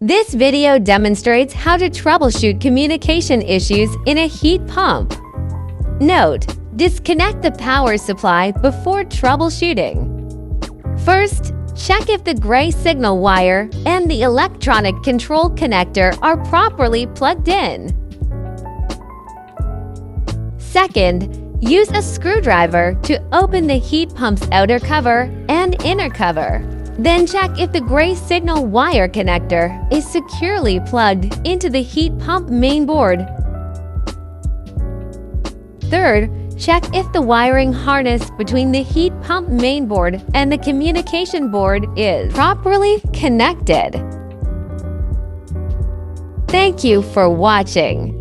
This video demonstrates how to troubleshoot communication issues in a heat pump. Note: disconnect the power supply before troubleshooting. First, check if the gray signal wire and the electronic control connector are properly plugged in. Second, use a screwdriver to open the heat pump's outer cover and inner cover. Then check if the gray signal wire connector is securely plugged into the heat pump main board. Third, check if the wiring harness between the heat pump main board and the communication board is properly connected. Thank you for watching.